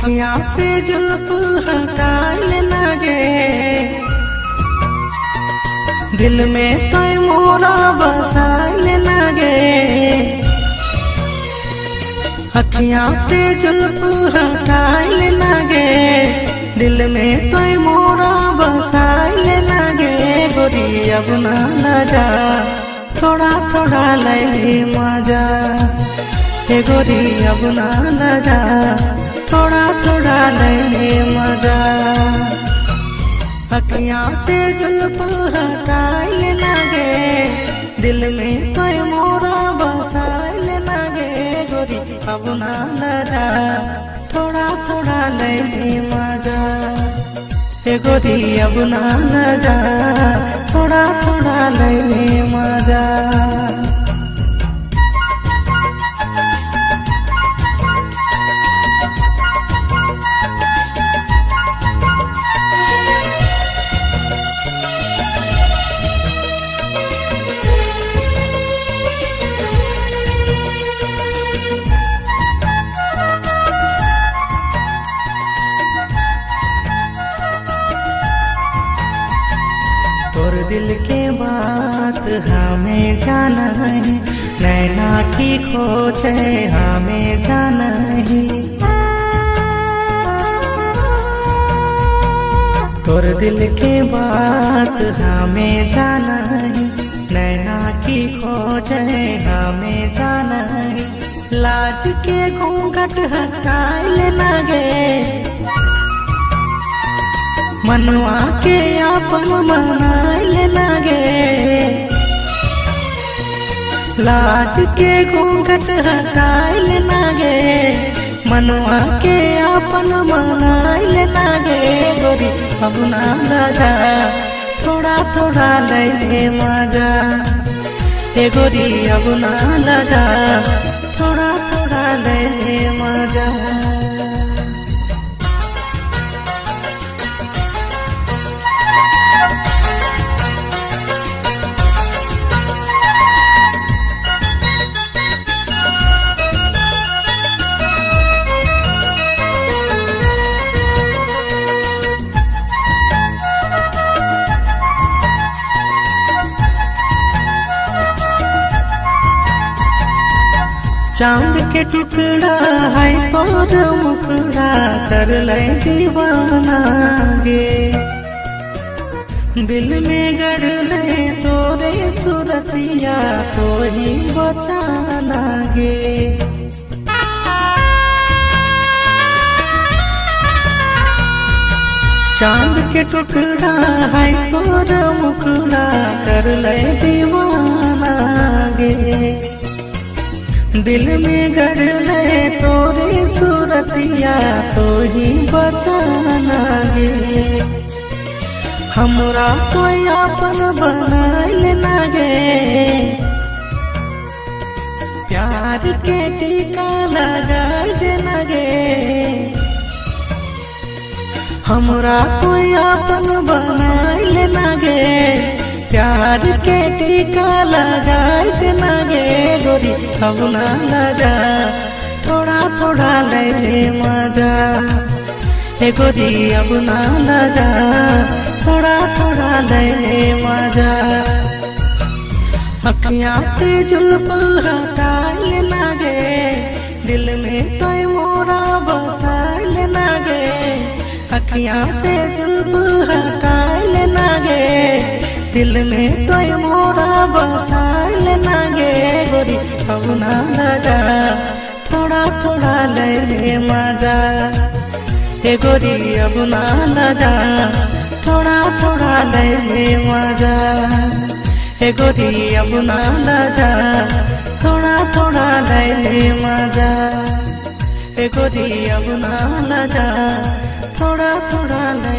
अखियाँ से जुल्फ हटा लेना गे, दिल में तो मोरा बसा लेना गे। अखियाँ से जुल्फ हटा लेना गे, दिल में तो मोरा बसा लेना गे। गोरी अब ना लजा, थोड़ा थोड़ा ले मजा, हे गोरी अब ना लजा, थोड़ा थोड़ा ले मजा। अखियाँ से जुल्फ हटा लेना गे, दिल में तो मोरा बसा लेना गे। गोरी अब ना लजा, थोड़ा थोड़ा ले मजा, हे गोरी अब ना लजा, थोड़ा थोड़ा ले मजा। तोर दिल के बात हमें जाना है, नैना की खोज है हमें जाना है। तोर दिल के बात हमें जाना है, नैना की खोज है हमें जाना है। लाज के घूंघट हटा लेना गे, मनवा के आपन मना लेना गे। लाज के घूंघट हटा लेना गे, मनवा के आपन मना लेना गे। गोरी अब ना लजा, थोड़ा थोड़ा ले मजा, हे गोरी अब ना लजा, थोड़ा थोड़ा ले मजा। चांद के टुकड़ा है तोर मुखड़ा, कर ले दीवाना गे। दिल में गड़ ले तोरे सूरतिया, तो ही बचाना गे। चांद के टुकड़ा है तोर मुखड़ा, कर ले दीवाना गे। दिल में गड़ ले तोरे सूरतिया, तो ही बचाना गे। हमरा कोई आपन बना लेना गे, प्यार के टीका लगा देना गे। हमरा कोई आपन बना लेना गे, प्यार के टीका लगा देना गे। गोरी अब ना लजा, थोड़ा थोड़ा ले मजा, हे गोरी अब ना लजा, थोड़ा थोड़ा ले मजा। अखियाँ से जुल्फ हटा लेना गे, दिल में तो मोरा बसा लेना गे। अखियाँ से जुल्फ हटा लेना गे, दिल में तो मोरा बसा लेना गे। गोरी अब ना लजा, थोड़ा थोड़ा ले मजा, हे गोरी अब ना लजा, थोड़ा थोड़ा ले मजा, हे गोरी अब ना लजा, थोड़ा थोड़ा ले मजा, हे गोरी अब ना लजा, थोड़ा थोड़ा ले